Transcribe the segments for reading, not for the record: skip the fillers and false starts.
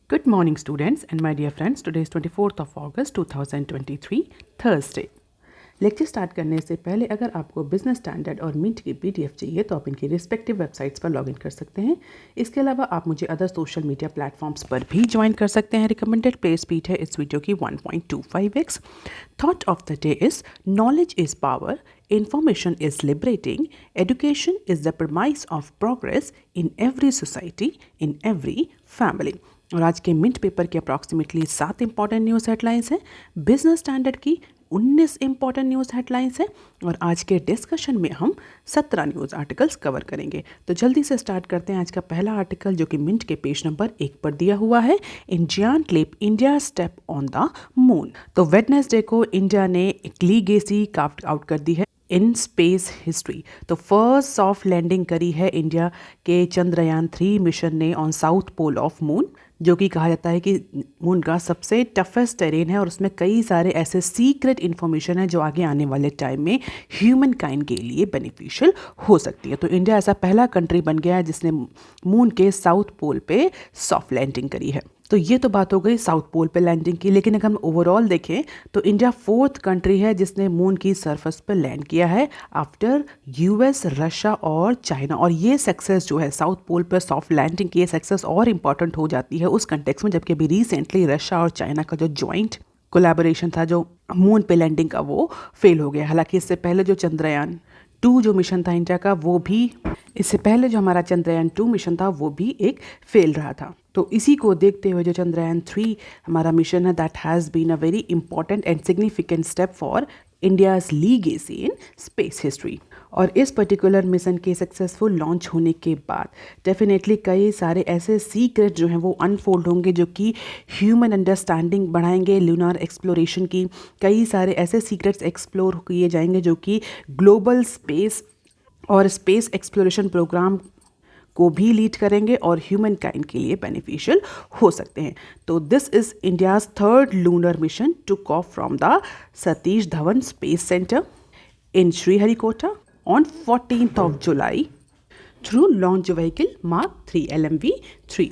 Good morning, students and my dear friends. Today is 24th of August 2023, Thursday. Lecture start करने से पहले अगर आपको बिजनेस स्टैंडर्ड और मिंट की पीडीएफ चाहिए तो आप इनकी रिस्पेक्टिव वेबसाइट्स पर लॉगिन कर सकते हैं। इसके अलावा आप मुझे अदर सोशल मीडिया प्लेटफॉर्म्स पर भी ज्वाइन कर सकते हैं। रिकमेंडेड प्ले स्पीड है इस वीडियो की 1.25x। Thought of the day is knowledge is power, information is liberating, education is the premise of progress in every society, in every family। और आज के मिंट पेपर के अप्रॉक्सीमेटली 7 इंपॉर्टेंट न्यूज़ हेडलाइंस हैं, business standard की 19 important news headlines हैं और आज के डिस्कशन में हम 17 न्यूज़ आर्टिकल्स कवर करेंगे। तो जल्दी से स्टार्ट करते हैं। आज का पहला आर्टिकल जो कि मिंट के पेज नंबर 1 पर दिया हुआ है, Indian clip India step on the moon. तो वेडनेसडे को इंडिया ने एक लीगेसी कार्व आउट कर दी है इन स्पेस हिस्ट्री। तो फर्स्ट सॉफ्ट लैंडिंग करी है इंडिया के चंद्रयान 3 मिशन ने on south pole of moon, जो कि कहा जाता है कि मून का सबसे टफेस्ट टेरेन है और उसमें कई सारे ऐसे सीक्रेट इन्फॉर्मेशन है जो आगे आने वाले टाइम में ह्यूमन काइंड के लिए बेनिफिशियल हो सकती है। तो इंडिया ऐसा पहला कंट्री बन गया है जिसने मून के साउथ पोल पे सॉफ्ट लैंडिंग करी है। तो ये तो बात हो गई साउथ पोल पे लैंडिंग की, लेकिन अगर हम ओवरऑल देखें तो इंडिया 4th कंट्री है जिसने मून की सरफेस पर लैंड किया है आफ्टर यूएस, रशिया और चाइना। और ये सक्सेस जो है साउथ पोल पर सॉफ्ट लैंडिंग की, ये सक्सेस और इम्पॉर्टेंट हो जाती है उस कंटेक्स में जबकि अभी रिसेंटली रशिया और चाइना का जो ज्वाइंट कोलैबोरेशन था जो मून पे लैंडिंग का, वो फेल हो गया। हालांकि इससे पहले जो चंद्रयान 2 जो मिशन था इंडिया का, वो भी इससे पहले जो हमारा चंद्रयान 2 मिशन था वो भी एक फेल रहा था। तो इसी को देखते हुए जो चंद्रयान 3 हमारा मिशन है, that has been a very important and significant step for India's legacy in space history. और इस पर्टिकुलर मिशन के सक्सेसफुल लॉन्च होने के बाद डेफिनेटली कई सारे ऐसे सीक्रेट जो हैं वो अनफोल्ड होंगे जो कि ह्यूमन अंडरस्टैंडिंग बढ़ाएंगे लूनार एक्सप्लोरेशन की। कई सारे ऐसे सीक्रेट्स एक्सप्लोर किए जाएंगे जो कि ग्लोबल स्पेस और स्पेस एक्सप्लोरेशन प्रोग्राम को भी लीड करेंगे और ह्यूमन काइंड के लिए बेनिफिशियल हो सकते हैं। तो this is India's 3rd lunar mission took off from the Satish Dhawan space centre in Sriharikota on 14th of July through launch vehicle Mark 3 LMV-3.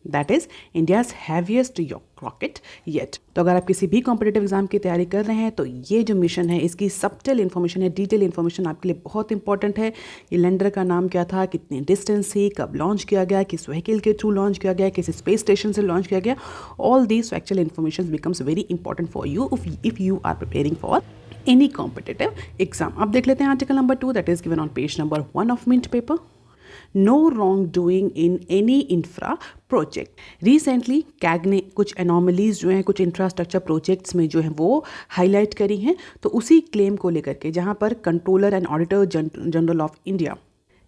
That is India's heaviest rocket yet. तो अगर आप किसी भी कॉम्पिटिटिव एग्जाम की तैयारी कर रहे हैं तो ये जो मिशन है इसकी सब्टल इन्फॉर्मेशन है, डिटेल इन्फॉर्मेशन आपके लिए बहुत इंपॉर्टेंट है। ये लैंडर का नाम क्या था, कितनी डिस्टेंस थी, कब लॉन्च किया गया, किस व्हीकल के थ्रू लॉन्च किया गया, किस स्पेस स्टेशन से लॉन्च किया गया, all these factual information becomes very important for you if you are preparing for any competitive exam। अब देख लेते हैं article number 2 that is given on page number 1 of Mint paper. No wrong doing in any infra project. Recently CAG ने कुछ anomalies जो हैं कुछ infrastructure projects में जो हैं वो हाईलाइट करी हैं। तो उसी क्लेम को लेकर के जहां पर controller and auditor general of India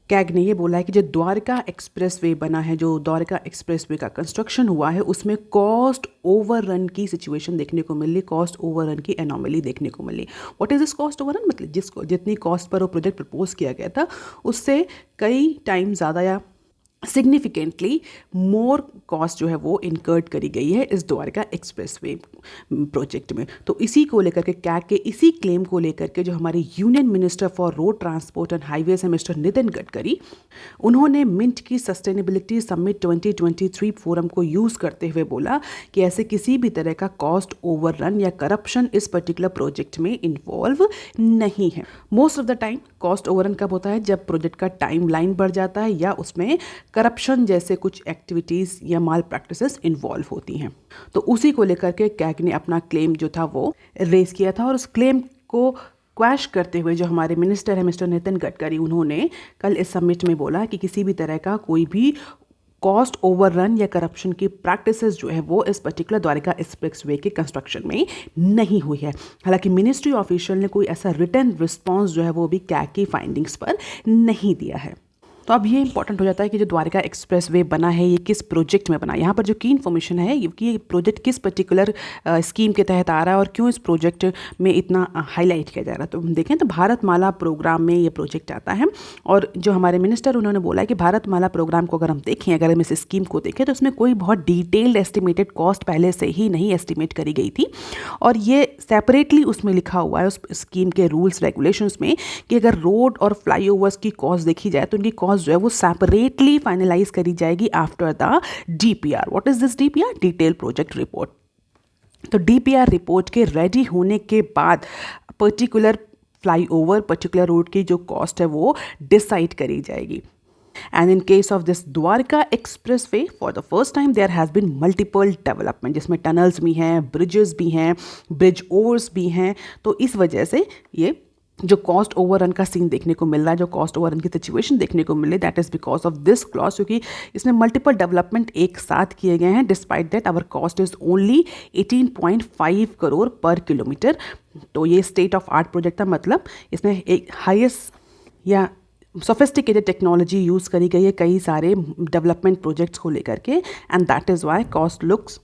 CAG ने ये बोला है कि जो द्वारका एक्सप्रेसवे बना है, जो द्वारका एक्सप्रेसवे का कंस्ट्रक्शन हुआ है, उसमें कॉस्ट ओवररन की सिचुएशन देखने को मिली, कॉस्ट ओवररन की एनॉमली देखने को मिली। What is this cost overrun? मतलब जिसको जितनी कॉस्ट पर वो प्रोजेक्ट प्रपोज किया गया था उससे कई टाइम ज़्यादा या सिग्निफिकेंटली मोर कॉस्ट जो है वो इनकर्ड करी गई है इस द्वारका एक्सप्रेसवे प्रोजेक्ट में। तो इसी को लेकर के कैग के इसी क्लेम को लेकर के जो हमारे union minister for road transport and highways है मिस्टर नितिन गडकरी, उन्होंने मिंट की सस्टेनेबिलिटी समिट 2023 फोरम को यूज़ करते हुए बोला कि ऐसे किसी भी तरह का कॉस्ट ओवररन या करप्शन इस पर्टिकुलर प्रोजेक्ट में इन्वॉल्व नहीं है। Most of the time cost overrun कब होता है? जब प्रोजेक्ट का टाइम लाइन बढ़ जाता है या उसमें करप्शन जैसे कुछ एक्टिविटीज़ या माल प्रैक्टिसेस इन्वॉल्व होती हैं। तो उसी को लेकर के कैग ने अपना क्लेम जो था वो रेज किया था और उस क्लेम को क्वैश करते हुए जो हमारे मिनिस्टर है मिस्टर नितिन गडकरी, उन्होंने कल इस समिट में बोला कि किसी भी तरह का कोई भी कॉस्ट ओवररन या करप्शन की प्रैक्टिसेस जो है वो इस पर्टिकुलर द्वारका एक्सप्रेसवे के कंस्ट्रक्शन में नहीं हुई है। हालांकि मिनिस्ट्री ऑफिशियल ने कोई ऐसा रिटन रिस्पॉन्स जो है वो भी कैग की फाइंडिंग्स पर नहीं दिया है। तो अब ये इंपॉर्टेंट हो जाता है कि जो द्वारका एक्सप्रेसवे बना है ये किस प्रोजेक्ट में बना है। यहाँ पर जो की इन्फॉर्मेशन है कि ये प्रोजेक्ट किस पर्टिकुलर स्कीम के तहत आ रहा है और क्यों इस प्रोजेक्ट में इतना हाईलाइट किया जा रहा है। तो हम देखें तो भारतमाला प्रोग्राम में ये प्रोजेक्ट आता है और जो हमारे मिनिस्टर उन्होंने बोला है कि भारतमाला प्रोग्राम को अगर हम देखें, अगर हम इस स्कीम को देखें तो उसमें कोई बहुत डिटेल्ड एस्टिमेटेड कॉस्ट पहले से ही नहीं एस्टिमेट करी गई थी और ये सेपरेटली उसमें लिखा हुआ है उस स्कीम के रूल्स रेगुलेशंस में कि अगर रोड और फ्लाईओवर्स की कॉस्ट देखी जाए तो उनकी कॉस्ट कॉस्ट जो है वो सेपरेटली फाइनलाइज करी जाएगी after the DPR। What is this DPR? Detail project report. तो DPR रिपोर्ट के रेडी होने के बाद पर्टिकुलर फ्लाईओवर, पर्टिकुलर रोड की जो कॉस्ट है वो डिसाइड करी जाएगी। And in case of this Dwarka Expressway, for the first time there has been multiple development, जिसमें टनल्स भी हैं, ब्रिजेस भी हैं, ब्रिज ओवर्स भी हैं। तो इस वजह से ये जो कॉस्ट ओवररन का सीन देखने को मिल रहा है, जो कॉस्ट ओवररन की सिचुएशन देखने को मिल रही है, that is because of this clause, क्योंकि इसमें मल्टीपल डेवलपमेंट एक साथ किए गए हैं। Despite that our cost is only 18.5 crore पर किलोमीटर। तो ये स्टेट ऑफ आर्ट प्रोजेक्ट था, मतलब इसमें एक हाईएस्ट या सोफिस्टिकेटेड टेक्नोलॉजी यूज़ करी गई है कई सारे डेवलपमेंट प्रोजेक्ट्स को लेकर के, and that is why cost looks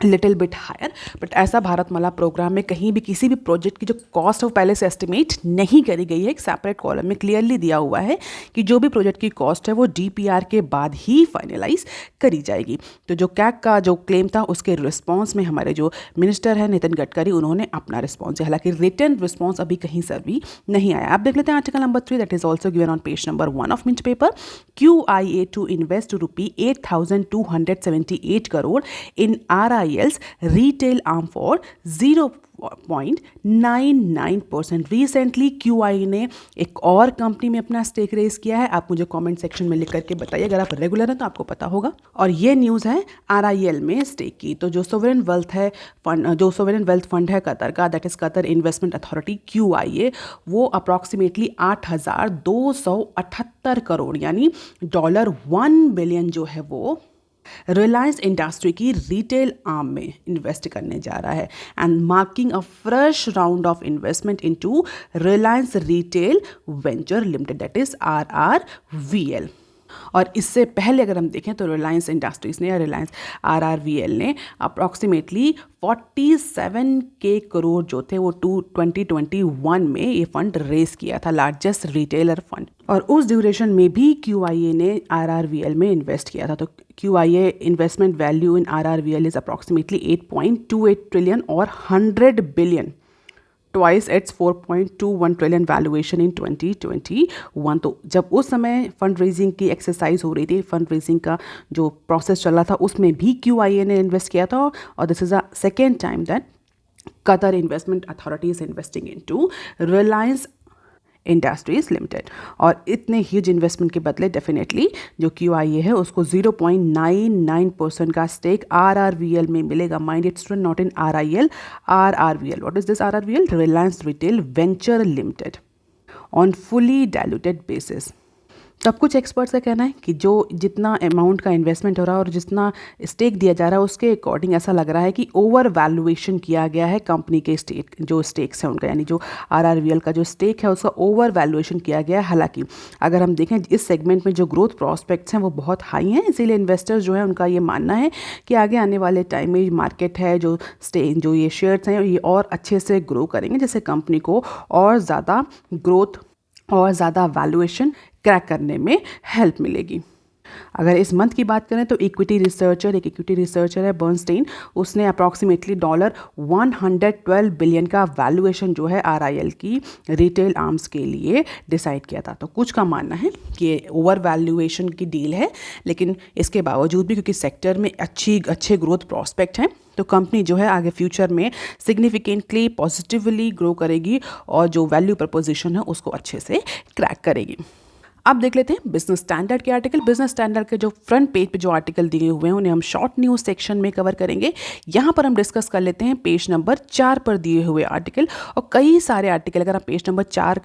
little bit higher. But ऐसा भारतमाला प्रोग्राम में कहीं भी किसी भी प्रोजेक्ट की जो कॉस्ट है वो पहले से एस्टिमेट नहीं करी गई है। एक सेपरेट कॉलम में क्लियरली दिया हुआ है कि जो भी प्रोजेक्ट की कॉस्ट है वो DPR के बाद ही फाइनलाइज करी जाएगी। तो जो कैग का जो क्लेम था उसके रिस्पॉन्स में हमारे जो मिनिस्टर है नितिन गडकरी, उन्होंने अपना रिस्पॉन्स दिया। हालांकि रिटन रिस्पॉन्स अभी कहीं से भी नहीं आया। आप देख लेते हैं article number 3 that is also given on page number 1 of Mint paper. QIA to invest ₹8,278 crore in RIL's retail arm for 0.99%। Recently QIA ने एक और कंपनी में अपना स्टेक रेस किया है। आप मुझे कमेंट सेक्शन में लिख करके बताइए, अगर आप रेगुलर हैं तो आपको पता होगा। और ये न्यूज़ है RIL में स्टेक की। तो जो सोवरेन वेल्थ फंड है कतर का, that is Qatar investment authority QIA, वो अप्रॉक्सीमेटली 8,278 करोड़ यानी $1 बिलियन जो है वो रिलायंस इंडस्ट्री की रिटेल आर्म में इन्वेस्ट करने जा रहा है, and marking a fresh round of investment into Reliance retail venture limited, that is RRVL। और इससे पहले अगर हम देखें तो रिलायंस इंडस्ट्रीज ने या रिलायंस RRVL ने अप्रॉक्सीमेटली 47K करोड़ जो थे वो 2021 में ये फंड रेस किया था, लार्जेस्ट रिटेलर फंड। और उस ड्यूरेशन में भी QIA ने RRVL में इन्वेस्ट किया था। तो QIA investment value in RRVL is approximately 8.28 trillion और 100 billion, twice its 4.21 trillion valuation in 2021। तो जब उस समय फंड रेजिंग की एक्सरसाइज हो रही थी, फंड रेजिंग का जो प्रोसेस चल रहा था, उसमें भी QIA ने इन्वेस्ट किया था। और this is a second time that Qatar investment authority is investing into Reliance industries limited. और इतने ह्यूज इन्वेस्टमेंट के बदले डेफिनेटली जो QIA है उसको 0.99% का स्टेक RRVL में मिलेगा। Mind it student, not in RIL, RRVL। What is this RRVL? Reliance retail venture limited on fully diluted basis. तब कुछ एक्सपर्ट्स का कहना है कि जो जितना अमाउंट का इन्वेस्टमेंट हो रहा है और जितना स्टेक दिया जा रहा है उसके अकॉर्डिंग ऐसा लग रहा है कि ओवर वैल्यूएशन किया गया है कंपनी के जो स्टेक्स हैं उनका, यानी जो RRVL का जो स्टेक है उसका ओवर वैल्यूएशन किया गया है। हालांकि अगर हम देखें इस सेगमेंट में जो ग्रोथ प्रॉस्पेक्ट्स हैं वो बहुत हाई हैं, इसीलिए इन्वेस्टर्स जो है उनका ये मानना है कि आगे आने वाले टाइम में मार्केट है जो ये शेयर्स हैं ये और अच्छे से ग्रो करेंगे, जिससे कंपनी को और ज़्यादा ग्रोथ और ज़्यादा वैल्यूएशन क्रैक करने में हेल्प मिलेगी। अगर इस मंथ की बात करें तो इक्विटी रिसर्चर है बर्नस्टेन, उसने अप्रॉक्सीमेटली $112 बिलियन का वैल्यूएशन जो है RIL की रिटेल आर्म्स के लिए डिसाइड किया था। तो कुछ का मानना है कि ओवर वैल्यूएशन की डील है, लेकिन इसके बावजूद भी क्योंकि सेक्टर में अच्छे ग्रोथ प्रॉस्पेक्ट हैं तो कंपनी जो है आगे फ्यूचर में सिग्निफिकेंटली पॉजिटिवली ग्रो करेगी और जो वैल्यू प्रपोजिशन है उसको अच्छे से क्रैक करेगी। अब देख लेते हैं बिजनेस स्टैंडर्ड के आर्टिकल। बिजनेस स्टैंडर्ड के जो फ्रंट पेज पे जो आर्टिकल दिए हुए हैं उन्हें हम शॉर्ट न्यूज़ सेक्शन में कवर करेंगे। यहाँ पर हम डिस्कस कर लेते हैं पेज नंबर 4 पर दिए हुए आर्टिकल, और कई सारे आर्टिकल अगर आप पेज नंबर 4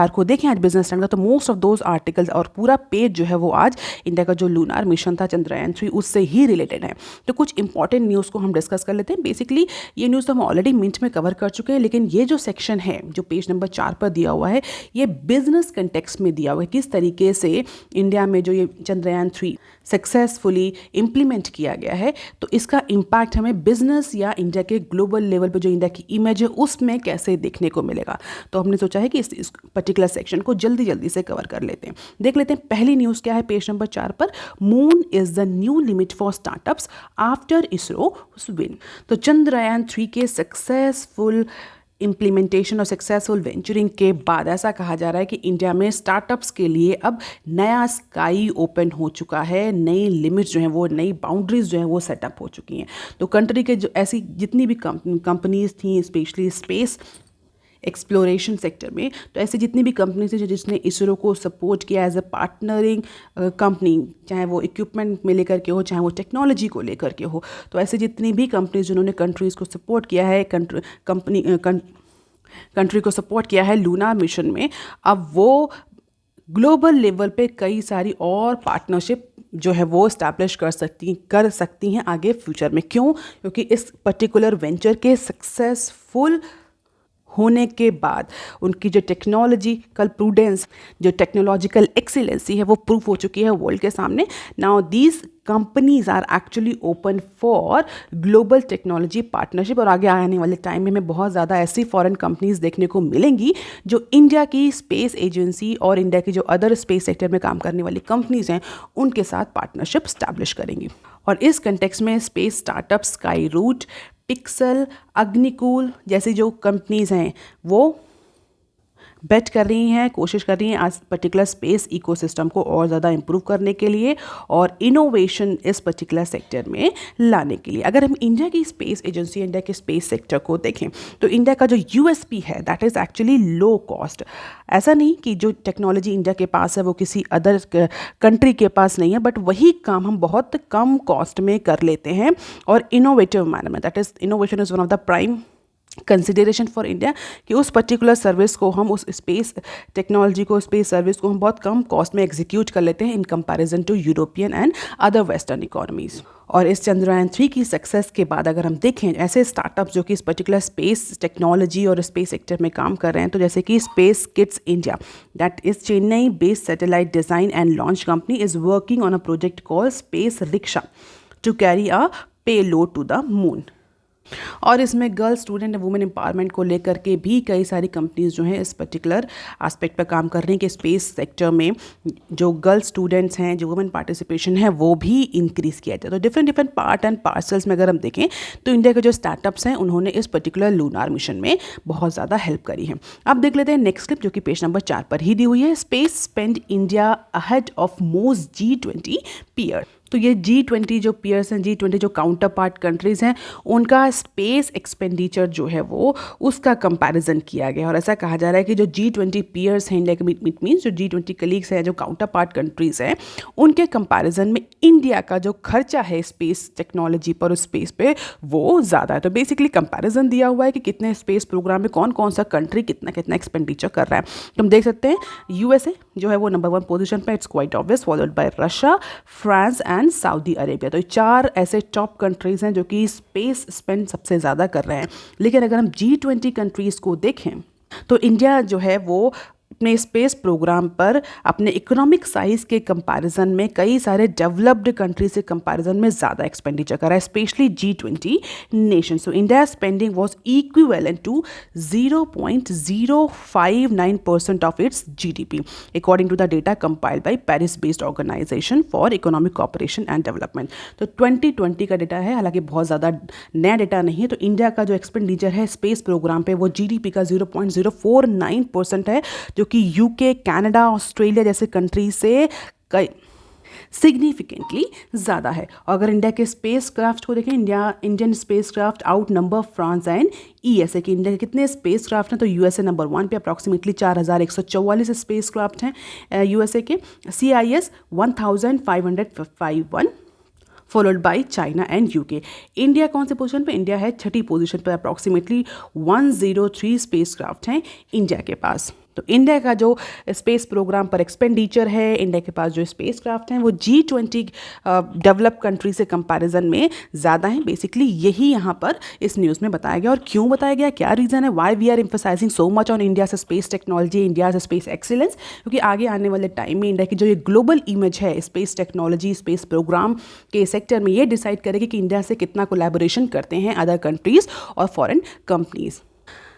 को देखें आज बिजनेस स्टैंडर्ड, तो मोस्ट ऑफ दोज आर्टिकल्स और पूरा पेज जो है वो आज इंडिया का जो लूनार मिशन था चंद्रयान 3 उससे ही रिलेटेड है। तो कुछ इंपॉर्टेंट न्यूज़ को हम डिस्कस कर लेते हैं। बेसिकली ये न्यूज़ तो हम ऑलरेडी मिनट में कवर कर चुके हैं, लेकिन ये जो सेक्शन है जो पेज नंबर 4 पर दिया हुआ है ये बिजनेस कंटेक्स्ट में दिया हुआ है, किस तरीके से इंडिया में जो ये चंद्रयान 3 सक्सेसफुली इम्प्लीमेंट किया गया है तो इसका इम्पैक्ट हमें बिजनेस या इंडिया के ग्लोबल लेवल पे जो इंडिया की इमेज है उसमें कैसे देखने को मिलेगा। तो हमने सोचा है कि इस पर्टिकुलर सेक्शन को जल्दी से कवर कर लेते हैं। देख लेते हैं पहली न्यूज़ क्या है पेज नंबर 4 पर। Moon is the new limit for startups after ISRO win. तो चंद्रयान 3 के सक्सेसफुल इम्प्लीमेंटेशन और सक्सेसफुल वेंचरिंग के बाद ऐसा कहा जा रहा है कि इंडिया में स्टार्टअप्स के लिए अब नया स्काई ओपन हो चुका है, नई लिमिट्स जो हैं वो, नई बाउंड्रीज जो हैं वो सेटअप हो चुकी हैं। तो कंट्री के जो ऐसी जितनी भी कंपनीज थी, स्पेशली स्पेस एक्सप्लोरेशन सेक्टर में, तो ऐसे जितनी भी कंपनीज थी जिसने इसरो को सपोर्ट किया एज अ पार्टनरिंग कंपनी, चाहे वो इक्विपमेंट में लेकर के हो, चाहे वो टेक्नोलॉजी को लेकर के हो, तो ऐसे जितनी भी कंपनीज जिन्होंने कंट्रीज़ को सपोर्ट किया है, कंट्री को सपोर्ट किया है लूनार मिशन में, अब वो ग्लोबल लेवल पे कई सारी और पार्टनरशिप जो है वो इस्टेब्लिश कर सकती हैं आगे फ्यूचर में। क्यों? क्योंकि इस पर्टिकुलर वेंचर के सक्सेसफुल होने के बाद उनकी जो टेक्नोलॉजिकल प्रूडेंस, जो टेक्नोलॉजिकल एक्सीलेंसी है वो प्रूव हो चुकी है वर्ल्ड के सामने। Now these companies are actually open for global technology partnership, और आगे आने वाले टाइम में हमें बहुत ज़्यादा ऐसी फॉरेन कंपनीज देखने को मिलेंगी जो इंडिया की स्पेस एजेंसी और इंडिया की जो अदर स्पेस सेक्टर में काम करने वाली कंपनीज हैं उनके साथ पार्टनरशिप स्टैब्लिश करेंगी। और इस कंटेक्स्ट में space startup Skyroot, Pixxel, Agnikul जैसी जो कंपनीज हैं वो बेट कर रही हैं, कोशिश कर रही हैं आज पर्टिकुलर स्पेस इकोसिस्टम को और ज़्यादा इम्प्रूव करने के लिए और इनोवेशन इस पर्टिकुलर सेक्टर में लाने के लिए। अगर हम इंडिया की स्पेस एजेंसी, इंडिया के स्पेस सेक्टर को देखें तो इंडिया का जो यूएसपी है that is actually low cost. ऐसा नहीं कि जो टेक्नोलॉजी इंडिया के पास है वो किसी अदर कंट्री के पास नहीं है, बट वही काम हम बहुत कम कॉस्ट में कर लेते हैं और इनोवेटिव मैनर में। That is innovation is one of the prime consideration for India कि उस पर्टिकुलर सर्विस को हम, उस स्पेस टेक्नोलॉजी को, स्पेस सर्विस को हम बहुत कम कॉस्ट में एग्जीक्यूट कर लेते हैं in comparison to European and other western economies. और इस चंद्रयान 3 की सक्सेस के बाद अगर हम देखें ऐसे स्टार्टअप्स जो कि इस पर्टिकुलर स्पेस टेक्नोलॉजी और स्पेस सेक्टर में काम कर रहे हैं, तो जैसे कि Space Kidz India, that is Chennai based satellite design and launch company, is working on a project called space rickshaw to carry a payload to the moon. और इसमें girl student and women empowerment को लेकर के भी कई सारी companies जो हैं इस पर्टिकुलर एस्पेक्ट पर काम कर रही हैं कि स्पेस सेक्टर में जो गर्ल स्टूडेंट्स हैं, जो वुमेन पार्टिसिपेशन है वो भी इंक्रीज़ किया जाए। तो डिफरेंट पार्ट एंड पार्सल्स में अगर हम देखें तो इंडिया के जो स्टार्टअप्स हैं उन्होंने इस पर्टिकुलर लूनार मिशन में बहुत ज़्यादा हेल्प करी है। अब देख लेते हैं नेक्स्ट क्लिप जो कि पेज नंबर 4 पर ही दी हुई है। Space spend India ahead of most G20 peer. तो ये G20 जो पीयर्स हैं, G20 जो काउंटर पार्ट कंट्रीज़ हैं, उनका स्पेस एक्सपेंडिचर जो है वो उसका कंपैरिजन किया गया। और ऐसा कहा जा रहा है कि जो G20 पीयर्स हैं इंडिया के, इट मीन्स जो G20 कलीग्स हैं, जो काउंटर पार्ट कंट्रीज़ हैं, उनके कंपैरिजन में इंडिया का जो खर्चा है स्पेस टेक्नोलॉजी पर, उस स्पेस पे, वो ज़्यादा है। तो बेसिकली कंपैरिजन दिया हुआ है कि कितने स्पेस प्रोग्राम में कौन कौन सा कंट्री कितना कितना एक्सपेंडिचर कर रहा है। तो हम देख सकते हैं USA जो है वो नंबर 1 पोजीशन पे, it's quite obvious, followed by Russia, France and Saudi Arabia. तो 4 ऐसे टॉप कंट्रीज हैं जो कि स्पेस स्पेंड सबसे ज़्यादा कर रहे हैं। लेकिन अगर हम G20 कंट्रीज़ को देखें तो इंडिया जो है वो अपने स्पेस प्रोग्राम पर अपने इकोनॉमिक साइज़ के कंपैरिजन में कई सारे डेवलप्ड कंट्री से कंपैरिजन में ज़्यादा एक्सपेंडिचर कर रहा है, specially G20 nation. So India spending was equivalent to 0.059% of its GDP according to the data compiled by Paris based organisation for economic cooperation and development. तो 2020 का डेटा है, हालांकि बहुत ज़्यादा नया डेटा नहीं है। तो इंडिया का जो एक्सपेंडिचर है स्पेस प्रोग्राम पे वो GDP का 0.049% है, जो कि UK, कनाडा, ऑस्ट्रेलिया जैसे कंट्री से कई सिग्निफिकेंटली ज़्यादा है। और अगर इंडिया के स्पेस क्राफ्ट को देखें, Indian space craft out number France and USA कि इंडिया के कितने स्पेस क्राफ्ट हैं, तो USA नंबर 1 पे अप्रॉक्सीमेटली 4144 स्पेस क्राफ्ट हैं USA के, CIS 1551, followed by China and UK। India कौन से पोजीशन पे? इंडिया है 6ठी पोजीशन पर, अप्रॉक्सीमेटली 103 स्पेस क्राफ्ट हैं इंडिया के पास। तो इंडिया का जो स्पेस प्रोग्राम पर एक्सपेंडिचर है, इंडिया के पास जो स्पेस क्राफ्ट हैं वो G20 डेवलप कंट्री से कंपैरिजन में ज़्यादा हैं। बेसिकली यही यहाँ पर इस न्यूज़ में बताया गया। और क्यों बताया गया, क्या रीज़न है, why we are emphasising so much on India से स्पेस टेक्नोलॉजी, इंडिया से स्पेस एक्सीलेंस? क्योंकि आगे आने वाले टाइम में इंडिया की जो ये ग्लोबल इमेज है स्पेस टेक्नोलॉजी, स्पेस प्रोग्राम के सेक्टर में, ये डिसाइड करेगी कि इंडिया से कितना कोलैबोरेशन करते हैं अदर कंट्रीज़ और फॉरेन कंपनीज़।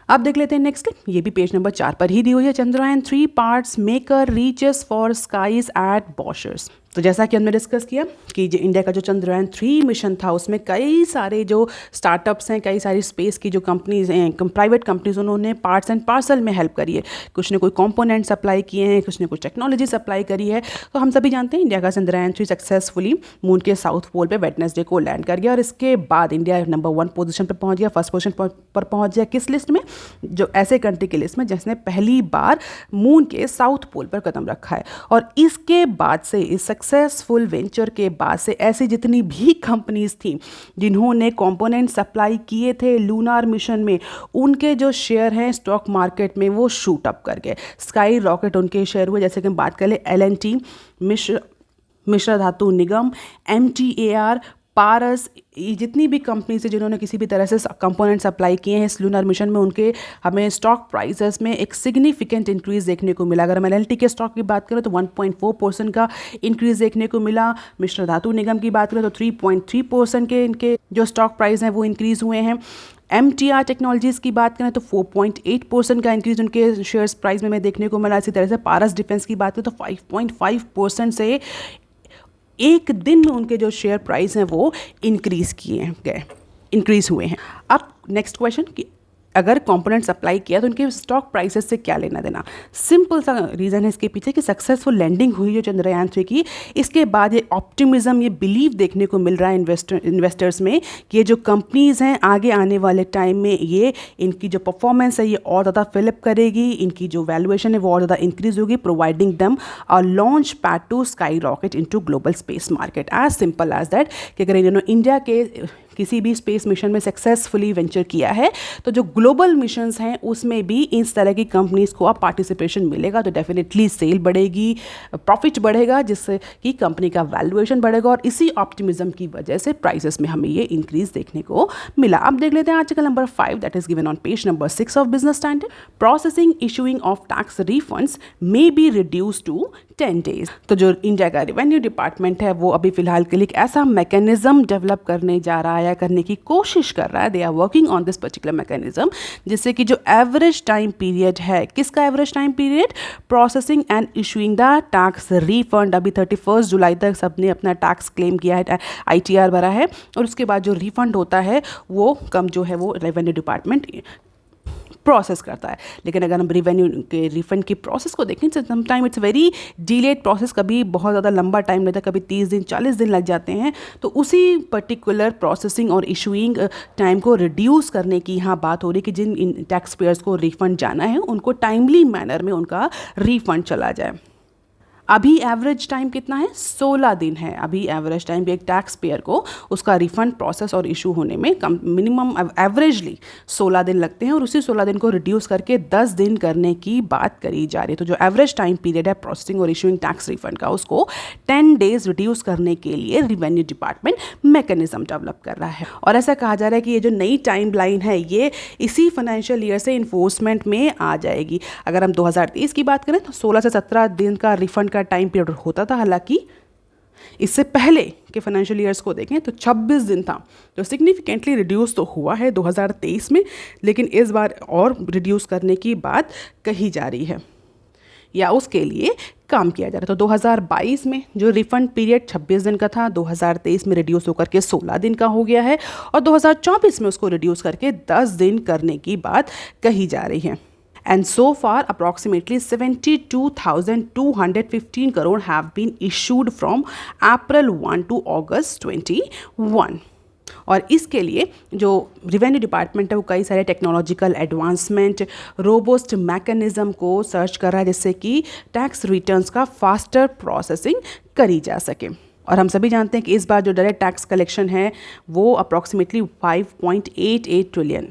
अब देख लेते हैं नेक्स्ट क्लिप, ये भी पेज नंबर 4 पर ही दी हुई है। Chandrayaan 3 parts maker reaches for skies at Bosch's. तो जैसा कि हमने डिस्कस किया कि जो इंडिया का जो चंद्रयान-3 मिशन था उसमें कई सारे जो स्टार्टअप्स हैं, कई सारी स्पेस की जो कंपनीज़ हैं, प्राइवेट कंपनीज़, उन्होंने पार्ट्स एंड पार्सल में हेल्प करी है। कुछ ने कोई कंपोनेंट सप्लाई किए हैं, कुछ ने कुछ टेक्नोलॉजी सप्लाई करी है। तो हम सभी जानते हैं इंडिया का चंद्रयान-3 सक्सेसफुली मून के साउथ पोल पे वेडनेसडे को लैंड कर गया और इसके बाद इंडिया नंबर 1 पोजीशन पर पहुंच गया, फर्स्ट पोजीशन पर पहुंच गया। किस लिस्ट में? जो ऐसे कंट्री की लिस्ट में जिसने पहली बार मून के साउथ पोल पर कदम रखा है। और इसके बाद से, इस सक्सेसफुल वेंचर के बाद से, ऐसी जितनी भी कंपनीज थी जिन्होंने कंपोनेंट सप्लाई किए थे लूनार मिशन में, उनके जो शेयर हैं स्टॉक मार्केट में वो शूट अप कर गए, स्काई रॉकेट उनके शेयर हुए। जैसे कि हम बात कर ले L&T, मिश्रा धातु निगम, MTAR, पारस, ये जितनी भी कंपनीज है जिन्होंने किसी भी तरह से कंपोनेंट सप्लाई किए हैं इस लूनर मिशन में, उनके हमें स्टॉक प्राइसेस में एक सिग्निफिकेंट इंक्रीज देखने को मिला। अगर हम L&T के स्टॉक की बात करें तो 1.4% का इंक्रीज देखने को मिला। मिश्रा धातु निगम की बात करें तो 3.3% के इनके जो स्टॉक प्राइस हैं वो इंक्रीज हुए हैं। MTR टेक्नोलॉजीज़ की बात करें तो 4.8% का इंक्रीज उनके शेयर्स प्राइस में देखने को मिला। इसी तरह से पारस डिफेंस की बात करें तो 5.5% से एक दिन में उनके जो शेयर प्राइस हैं वो इंक्रीज़ हुए हैं। अब नेक्स्ट क्वेश्चन कि अगर कंपोनेंट सप्लाई किया तो उनके स्टॉक प्राइसेस से क्या लेना देना। सिंपल सा रीज़न है इसके पीछे कि सक्सेसफुल लैंडिंग हुई जो चंद्रयान-3 की, इसके बाद ये ऑप्टिमिज्म, ये बिलीव देखने को मिल रहा है इन्वेस्टर्स में कि ये जो कंपनीज़ हैं आगे आने वाले टाइम में ये इनकी जो परफॉर्मेंस है ये और ज़्यादा फिलअप करेगी, इनकी जो वैल्यूएशन है वो और ज़्यादा इंक्रीज होगी, providing them a launch pad to skyrocket into global space market. As simple as that कि अगर इन्होंने इंडिया के किसी भी स्पेस मिशन में सक्सेसफुली वेंचर किया है तो जो ग्लोबल मिशंस हैं उसमें भी इस तरह की कंपनीज को अब पार्टिसिपेशन मिलेगा, तो डेफिनेटली सेल बढ़ेगी, प्रॉफिट बढ़ेगा, जिससे कि कंपनी का वैल्यूएशन बढ़ेगा और इसी ऑप्टिमिज्म की वजह से प्राइसेस में हमें ये इंक्रीज देखने को मिला। अब देख लेते हैं article number 5 that is given on page number 6 of Business Standard. Processing issuing of tax refunds may be reduce to 10 days। तो जो इंडिया का रेवेन्यू डिपार्टमेंट है वो अभी फिलहाल के लिए एक ऐसा मैकेनिज्म डेवलप करने जा रहा है या करने की कोशिश कर रहा है, they are working on this particular mechanism, जिससे कि जो एवरेज टाइम पीरियड है, किसका average time period, processing and issuing the tax refund. अभी 31 जुलाई तक सबने अपना टैक्स क्लेम किया है, ITR भरा है, और उसके बाद जो रिफंड होता है वो कम जो है वो रेवेन्यू डिपार्टमेंट प्रोसेस करता है। लेकिन अगर हम रेवेन्यू के रिफंड की प्रोसेस को देखें तो sometime it's very delayed process, कभी बहुत ज़्यादा लंबा टाइम लेता है, कभी 30 दिन 40 दिन लग जाते हैं। तो उसी पर्टिकुलर प्रोसेसिंग और इशूइंग टाइम को रिड्यूस करने की यहाँ बात हो रही है कि जिन टैक्स पेयर्स को रिफंड जाना है उनको टाइमली मैनर में उनका रिफंड चला जाए। अभी एवरेज टाइम कितना है, 16 दिन है। अभी एवरेज टाइम भी एक टैक्स पेयर को उसका रिफंड प्रोसेस और इशू होने में मिनिमम एवरेजली 16 दिन लगते हैं, और उसी 16 दिन को रिड्यूस करके 10 दिन करने की बात करी जा रही है। तो जो एवरेज टाइम पीरियड है प्रोसेसिंग और इशूइंग टैक्स रिफंड का, उसको 10 days रिड्यूस करने के लिए रेवेन्यू डिपार्टमेंट मैकेनिज्म डेवलप कर रहा है। और ऐसा कहा जा रहा है कि ये जो नई टाइम लाइन है ये इसी फाइनेंशियल ईयर से इन्फोर्समेंट में आ जाएगी। अगर हम 2023 की बात करें तो 16 से 17 दिन का रिफंड का टाइम पीरियड होता था, हालांकि इससे पहले के फाइनेंशियल ईयर्स को देखें तो 26 दिन था, जो सिग्निफिकेंटली रिड्यूस तो हुआ है 2023 में, लेकिन इस बार और रिड्यूस करने की बात कही जा रही है या उसके लिए काम किया जा रहा है। तो 2022 में जो रिफंड पीरियड 26 दिन का था, 2023 में रिड्यूस होकर के 16 दिन का हो गया है, और 2024 में उसको रिड्यूस करके 10 दिन करने की बात कही जा रही है। And so far, approximately 72,215 crore have been issued from April 1 to August 21. और इसके लिए जो रेवेन्यू डिपार्टमेंट है वो कई सारे टेक्नोलॉजिकल एडवांसमेंट, रोबोस्ट मैकेनिज्म को सर्च कर रहा है, जिससे कि टैक्स रिटर्न्स का फास्टर प्रोसेसिंग करी जा सके। और हम सभी जानते हैं कि इस बार जो डायरेक्ट टैक्स कलेक्शन है वो अप्रॉक्सीमेटली 5.88 ट्रिलियन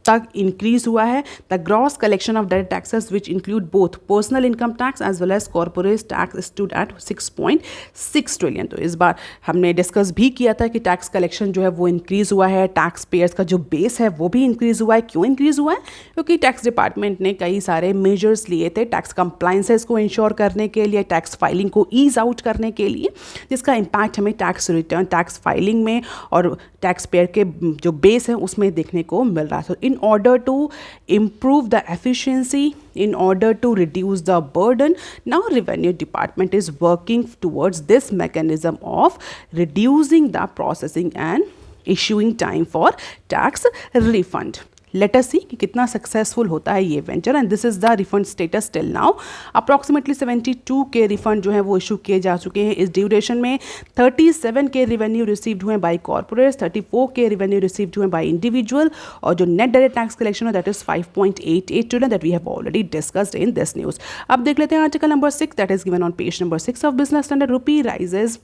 तक इंक्रीज हुआ है। The gross collection of direct taxes which include both personal income tax as well as corporate tax stood at 6.6 trillion. तो इस बार हमने डिस्कस भी किया था कि टैक्स कलेक्शन जो है वो इंक्रीज हुआ है, टैक्स पेयर्स का जो बेस है वो भी इंक्रीज हुआ है। क्यों इंक्रीज हुआ है? क्योंकि टैक्स डिपार्टमेंट ने कई सारे मेजर्स लिए थे टैक्स कंप्लाइंसेस को इंश्योर करने के लिए, टैक्स फाइलिंग को ईज आउट करने के लिए, जिसका इम्पैक्ट हमें टैक्स रिटर्न, टैक्स फाइलिंग में और टैक्स पेयर के जो बेस है उसमें देखने को मिल रहा है। तो इन order to improve the efficiency, in order to reduce the burden, now revenue department is working towards this mechanism of reducing the processing and issuing time for tax refund. Let us see कि कितना successful होता है ये venture, and this is the refund status till now. Approximately 72 K refund जो है वो issue किए जा चुके हैं इस ड्यूरेशन में. 37 के रिवेन्यू रिसीव्ड हुए बाय कॉर्पोरेट्स, 34 के रिवेन्यू रिसीव्ड हुए बाय इंडिविजुअल, और जो नेट डायरेक्ट टैक्स कलेक्शन है that is 5.88 trillion that we have already discussed in this news. अब देख लेते हैं article number 6 that is given on page number 6 of Business Standard. Rupee rises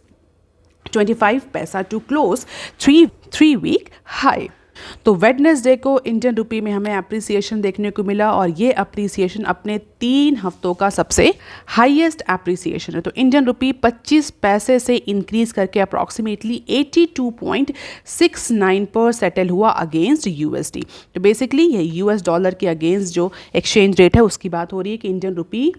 25 paisa to close 3-week high. तो Wednesday को Indian rupee में हमें appreciation देखने को मिला, और ये अप्रिसिएशन अपने 3 हफ्तों का सबसे हाईएस्ट अप्रिसिएशन है. तो इंडियन रुपी 25 पैसे से इंक्रीज करके अप्रॉक्सीमेटली 82.69 पर सेटल हुआ अगेंस्ट यूएसडी. तो बेसिकली ये यूएस डॉलर के अगेंस्ट जो एक्सचेंज रेट है उसकी बात हो रही है कि इंडियन रुपी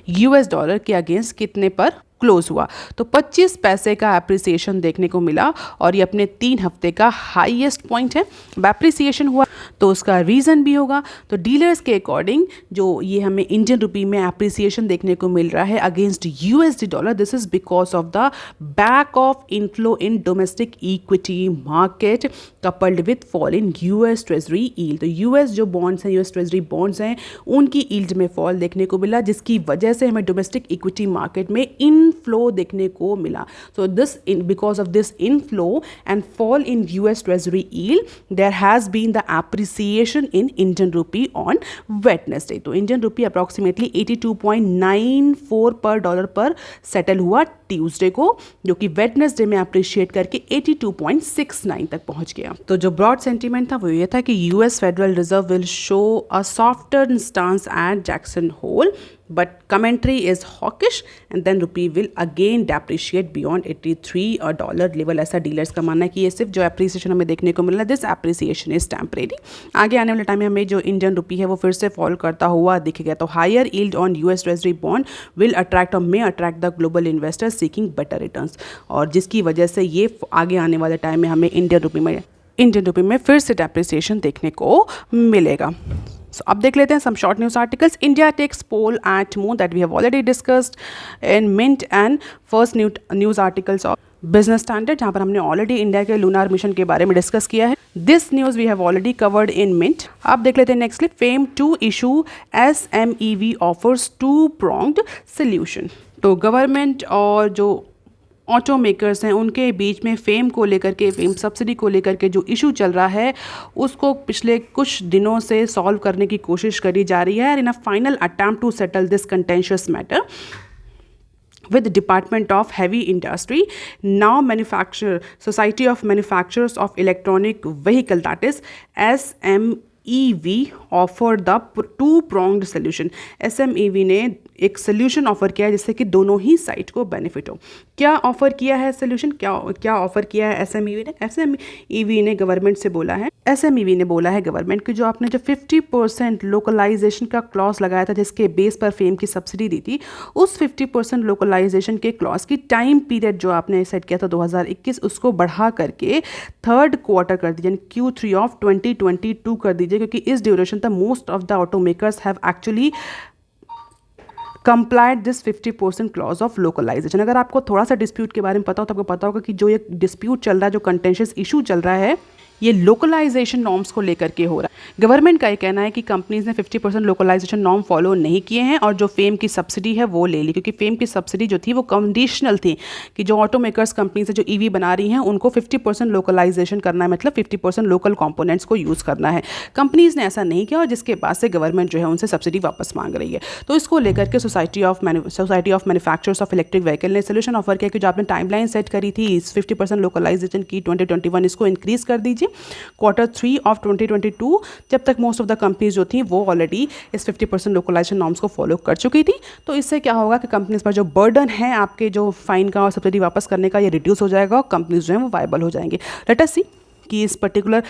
यूएस डॉलर के अगेंस्ट कितने पर क्लोज हुआ. तो 25 पैसे का अप्रिसिएशन देखने को मिला, और ये अपने 3 हफ्ते का हाईएस्ट पॉइंट है. अब अप्रिसिएशन हुआ तो उसका रीज़न भी होगा. तो डीलर्स के अकॉर्डिंग जो ये हमें इंडियन रुपी में अप्रिसिएशन देखने को मिल रहा है against USD dollar, this is because of the back of inflow in domestic equity market coupled with fall in US treasury yield. तो यूएस जो बॉन्ड्स हैं, यूएस ट्रेजरी बॉन्ड्स हैं, उनकी ईल्ड में फॉल देखने को मिला, जिसकी वजह से हमें डोमेस्टिक इक्विटी मार्केट में इनफ्लो देखने को मिला. So this because of this inflow and fall in US treasury yield there has been the appreciation in Indian rupee on Wednesday. तो Indian rupee approximately 82.94 per dollar पर settle हुआ Tuesday को, जो कि वेडनेसडे में अप्रिशिएट करके 82.69 तक पहुंच गया. तो जो ब्रॉड सेंटीमेंट था वो ये था कि US federal reserve will show a softer stance at Jackson Hole, but commentary is hawkish and then rupee will again depreciate beyond 83 dollar level. ऐसा डीलर्स का मानना है कि ये सिर्फ जो अप्रिसिएशन हमें देखने को मिल रहा है दिस अप्रिसिएशन इज टेम्परेरी. आगे आने वाले टाइम में हमें जो इंडियन रुपी है वो फिर से फॉल करता हुआ दिखेगा. तो higher yield on US treasury bond will attract और may attract the global investors seeking better returns, और जिसकी वजह से ये आगे आने वाले टाइम में हमें इंडियन रुपी में फिर से डेप्रिसिएशन देखने को मिलेगा. So, अब देख लेते हैं some short news articles. India takes poll at Moon that we have already discussed in Mint, and first news articles of Business Standard, जहाँ पर हमने ऑलरेडी इंडिया के लूनार मिशन के बारे में डिस्कस किया है. This news we have already covered in Mint. अब देख लेते हैं nextly FAME to issue SMEV offers 2-pronged solution. तो गवर्नमेंट और जो ऑटो मेकर्स हैं उनके बीच में फेम को लेकर के, फेम सब्सिडी को लेकर के जो इशू चल रहा है उसको पिछले कुछ दिनों से सॉल्व करने की कोशिश करी जा रही है. In a final attempt to settle this contentious matter with the Department of Heavy Industry, now Society of Manufacturers of Electronic Vehicle, that is SMEV, offered the 2-pronged solution. SMEV ने एक solution offer किया है जिससे कि दोनों ही side को benefit हो. क्या ऑफर किया है सोल्यूशन, क्या ऑफर किया है SMEV ने गवर्नमेंट से बोला है. SMEV ने बोला है गवर्नमेंट की जो आपने जो 50% लोकलाइजेशन का क्लॉज लगाया था जिसके बेस पर फेम की सब्सिडी दी थी, उस 50% लोकलाइजेशन के क्लॉज की टाइम पीरियड जो आपने सेट किया था 2021 उसको बढ़ा करके 3rd क्वार्टर कर दीजिए, यानी Q3 ऑफ 2022 कर दीजिए, क्योंकि इस ड्यूरेशन तक most of the auto makers have actually complied this 50% clause of localisation. अगर आपको थोड़ा सा डिस्प्यूट के बारे में पता हो तो आपको पता होगा कि जो ये डिस्प्यूट चल रहा है, जो कंटेंशियस इशू चल रहा है, ये लोकलाइजेशन नॉर्म्स को लेकर के हो रहा है. गवर्नमेंट का ये कहना है कि कंपनीज ने 50% लोकलाइजेशन नॉर्म फॉलो नहीं किए हैं और जो फेम की सब्सिडी है वो ले ली, क्योंकि फेम की सब्सिडी जो थी वो कंडीशनल थी कि जो ऑटो मेकर्स कंपनी से जो ईवी बना रही हैं उनको 50% लोकलाइजेशन करना है, मतलब 50% लोकल कंपोनेंट्स को यूज़ करना है. कंपनीज ने ऐसा नहीं किया और जिसके बाद से गवर्नमेंट जो है उनसे सब्सिडी वापस मांग रही है. तो इसको लेकर के society of manufacturers of electric vehicle ने सोल्यूशन ऑफर किया कि जो आपने टाइमलाइन सेट करी थी इस 50% लोकलाइजेशन की 2021 इसको इंक्रीज कर दीजिए Q3 ऑफ 2022, जब तक मोस्ट ऑफ द कंपनीज जो थी वो ऑलरेडी इस 50% लोकलाइजेशन नॉर्म्स को फॉलो कर चुकी थी. तो इससे क्या होगा कि कंपनीज पर जो बर्डन है आपके जो फाइन का और सब्सिडी वापस करने का ये रिड्यूस हो जाएगा और कंपनीज जो है वो वायबल हो जाएंगे. लेट अस सी कि इस पर्टिकुलर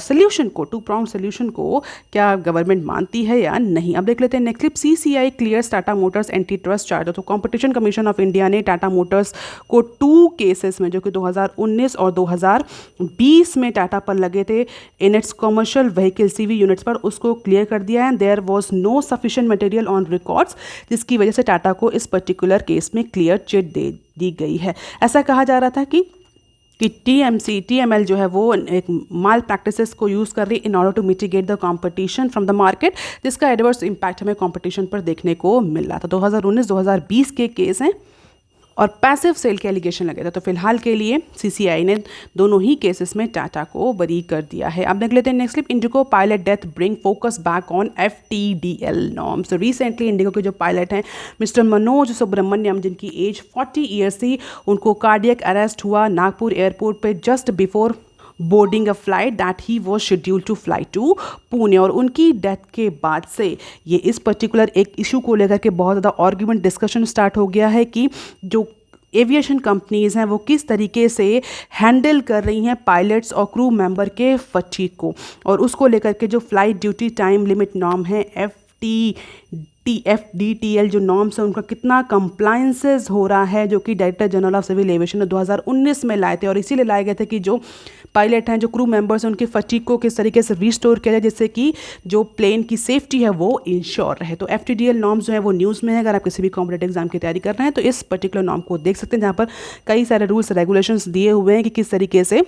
सोल्यूशन को, टू प्राउंड सोल्यूशन को क्या गवर्नमेंट मानती है या नहीं। अब देख लेते हैं next clip. CCI clears Tata Motors anti trust charge. तो कॉम्पिटिशन कमीशन ऑफ इंडिया ने टाटा मोटर्स को 2 केसेस में, जो कि 2019 और 2020 में टाटा पर लगे थे in its commercial vehicle CV units पर, उसको क्लियर कर दिया है। There was no sufficient material on records, जिसकी वजह से टाटा को इस पर्टिकुलर केस में क्लियर चिट दे दी गई है। ऐसा कहा जा रहा था कि TML जो है वो एक माल प्रैक्टिसेस को यूज़ कर रही in order to mitigate the competition from the market, जिसका एडवर्स इम्पैक्ट हमें कंपटीशन पर देखने को मिल रहा था। 2019-2020 के केस हैं और पैसिव सेल के एलिगेशन लगे थे। तो फिलहाल के लिए CCI ने दोनों ही केसेस में टाटा को बरी कर दिया है। अब देख लेते हैं next clip. Indigo pilot death bring focus back on FTDL norms. तो रिसेंटली इंडिगो के जो पायलट हैं मिस्टर मनोज सुब्रमण्यम, जिनकी एज 40 ईयर्स थी, उनको कार्डियक अरेस्ट हुआ नागपुर एयरपोर्ट पे just before boarding a flight that he was scheduled to fly to Pune. और उनकी डेथ के बाद से ये इस पर्टिकुलर एक इशू को लेकर के बहुत ज़्यादा आर्ग्यूमेंट डिस्कशन स्टार्ट हो गया है कि जो एविएशन कंपनीज़ हैं वो किस तरीके से हैंडल कर रही हैं पायलट्स और क्रू मेंबर के फटीग को, और उसको लेकर के जो flight duty time limit norm है FDTL जो नॉर्म्स है उनका कितना कंप्लायंसेस हो रहा है, जो कि director general of civil aviation ने 2019 में लाए थे। और इसीलिए लाए गए थे कि जो पायलट हैं, जो क्रू मेंबर्स हैं, उनके फटीग को किस तरीके से रिस्टोर किया जाए जिससे कि जो प्लेन की सेफ्टी है वो इंश्योर रहे। तो FTDL नॉर्म्स जो है वो न्यूज़ में है। अगर आप किसी भी कॉम्पिटेटिव एग्जाम की तैयारी कर रहे हैं तो इस पर्टिकुलर नॉर्म को देख सकते हैं, जहाँ पर कई सारे रूल्स रेगुलेशंस दिए हुए हैं कि किस तरीके से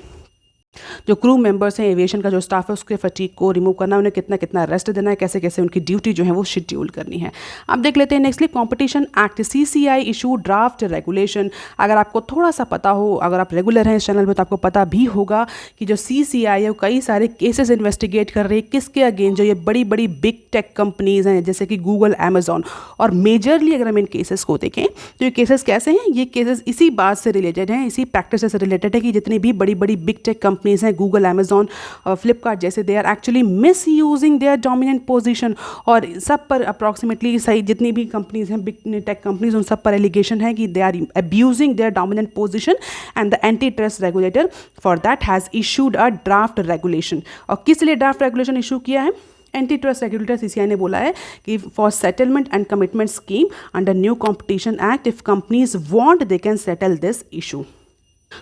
जो क्रू मेंबर्स हैं, एविएशन का जो स्टाफ है, उसके फटीग को रिमूव करना, उन्हें कितना कितना रेस्ट देना है, कैसे कैसे उनकी ड्यूटी जो है वो शेड्यूल करनी है। अब देख लेते हैं next clip. Competition act CCI issue draft regulation. अगर आपको थोड़ा सा पता हो, अगर आप रेगुलर हैं इस चैनल पर, तो आपको पता भी होगा कि जो CCI है वो कई सारे केसेस इन्वेस्टिगेट कर रही है। किसके अगेंस्ट? जो ये बड़ी बड़ी बिग टेक कंपनीज़ हैं जैसे कि गूगल, अमेजॉन। और मेजरली अगर हम इन केसेस को देखें तो ये केसेस कैसे हैं? ये केसेस इसी बात से रिलेटेड हैं, इसी प्रैक्टिस से रिलेटेड है कि जितनी भी बड़ी बड़ी बिग टेक कंपनीज़ हैं, गूगल, अमेजॉन, फ्लिपकार्ट जैसे, they are actually misusing their dominant position. और सब पर अप्रॉक्सीमेटली सही जितनी भी कंपनीज हैं, बिग टेक कंपनीज, उन सब पर एलिगेशन है कि they are abusing their dominant position and the anti trust regulator for that has issued a draft regulation. और किस लिए ड्राफ्ट रेगुलेशन इशू किया है? एंटी ट्रस्ट रेगुलेटर CCI ने बोला है कि for settlement and commitment scheme under new competition act, if companies want they can settle this issue.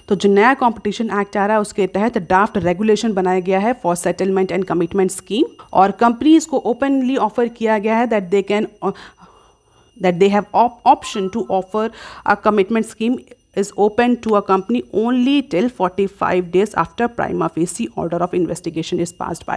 तो जो नया कॉम्पिटिशन एक्ट आ रहा है उसके तहत ड्राफ्ट रेगुलेशन बनाया गया है for settlement and commitment scheme, और कंपनीज को ओपनली ऑफर किया गया है that they have option to offer a commitment scheme is open to a company only till 45 days after prima facie order of investigation is passed by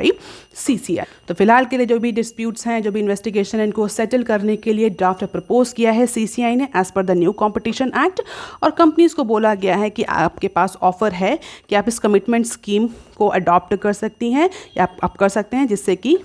CCI। तो फिलहाल के लिए जो भी डिस्प्यूट्स हैं, जो भी इन्वेस्टिगेशन है, इनको सेटल करने के लिए ड्राफ्ट प्रपोज किया है CCI ने as per the new competition act. और कंपनीज को बोला गया है कि आपके पास ऑफर है कि आप इस कमिटमेंट स्कीम को अडॉप्ट कर सकती हैं या आप कर सकते हैं, जिससे कि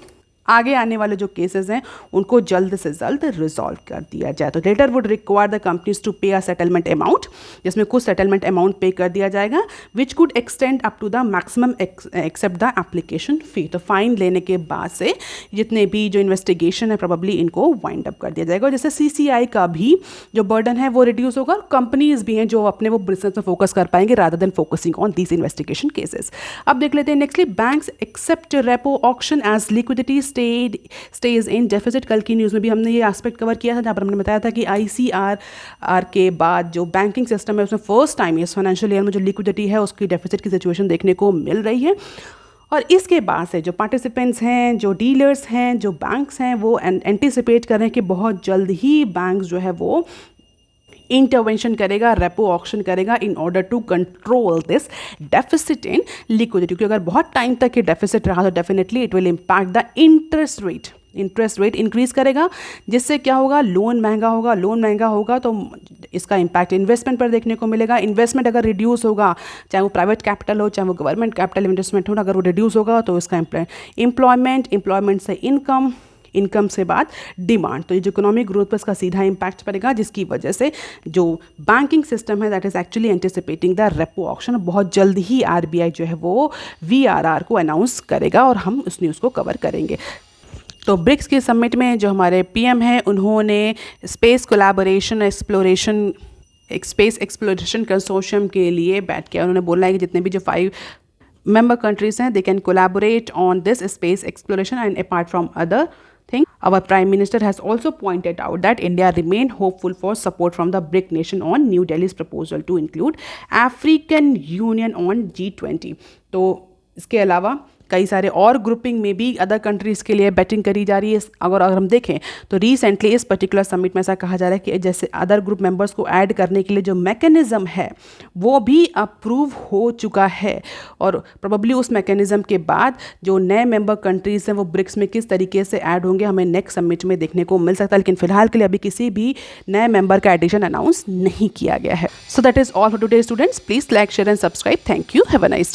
आगे आने वाले जो केसेस हैं उनको जल्द से जल्द रिजॉल्व कर दिया जाए। तो later would require the companies to pay a settlement amount, जिसमें कुछ सेटलमेंट अमाउंट पे कर दिया जाएगा, which could extend up to the maximum except the application fee. तो फाइन लेने के बाद से जितने भी जो इन्वेस्टिगेशन है प्रोबेबली इनको वाइंड अप कर दिया जाएगा, और जैसे CCI का भी जो बर्डन है वो रिड्यूस होगा, और कंपनीज भी हैं जो अपने वो बिजनेस में फोकस कर पाएंगे rather than focusing on these investigation cases. अब देख लेते हैं nextly. Banks accept repo auction as liquidity stage in deficit. कल की न्यूज़ में भी हमने ये एस्पेक्ट कवर किया था, जहाँ पर हमने बताया था कि ICRR के बाद जो बैंकिंग सिस्टम है उसमें फर्स्ट टाइम इस फाइनेंशियल ईयर में जो लिक्विडिटी है उसकी डेफिसिट की सिचुएशन देखने को मिल रही है। और इसके बाद से जो पार्टिसिपेंट्स हैं, जो डीलर्स हैं, जो बैंक्स हैं, वो एंटिसिपेट कर रहे हैं कि बहुत जल्द ही बैंक्स जो है वो इंटरवेंशन करेगा, रेपो ऑक्शन करेगा in order to control this deficit in liquidity. क्योंकि अगर बहुत टाइम तक ये डेफिसिट रहा तो definitely it will impact the interest rate increase करेगा, जिससे क्या होगा? लोन महंगा होगा तो इसका इम्पैक्ट इन्वेस्टमेंट पर देखने को मिलेगा। इन्वेस्टमेंट अगर रिड्यूस होगा, चाहे वो प्राइवेट कैपिटल हो, चाहे वो गवर्नमेंट कैपिटल इन्वेस्टमेंट हो, अगर वो रिड्यूस होगा तो इसका एम्प्लॉयमेंट से इनकम से बाद डिमांड, तो ये जो इकोनॉमिक ग्रोथ पर इसका सीधा इम्पैक्ट पड़ेगा, जिसकी वजह से जो बैंकिंग सिस्टम है that is actually anticipating the repo auction. बहुत जल्द ही RBI जो है वो VRR को अनाउंस करेगा और हम उस न्यूज़ को कवर करेंगे। तो ब्रिक्स के समिट में जो हमारे PM हैं उन्होंने स्पेस एक्सप्लोरेशन कंसोर्शियम के लिए बैठ किया। उन्होंने बोला है कि जितने भी जो 5 member countries हैं, they can collaborate on this space exploration. And apart from other thing, our Prime Minister has also pointed out that India remain hopeful for support from the BRIC nation on New Delhi's proposal to include African Union on G20. तो इसके अलावा कई सारे और grouping में भी other countries के लिए बैटिंग करी जा रही है। अगर हम देखें तो रिसेंटली इस पर्टिकुलर समिट में ऐसा कहा जा रहा है कि जैसे अदर ग्रुप मेंबर्स को ऐड करने के लिए जो मैकेनिज़्म है वो भी अप्रूव हो चुका है, और प्रोबेबली उस मैकेनिज़्म के बाद जो नए मेंबर कंट्रीज़ हैं वो ब्रिक्स में किस तरीके से ऐड होंगे हमें नेक्स्ट समिट में देखने को मिल सकता है। लेकिन फिलहाल के लिए अभी किसी भी नए मेंबर का एडिशन अनाउंस नहीं किया गया है। So that is all for today students. Please like, share and subscribe. Thank you. Have a nice day.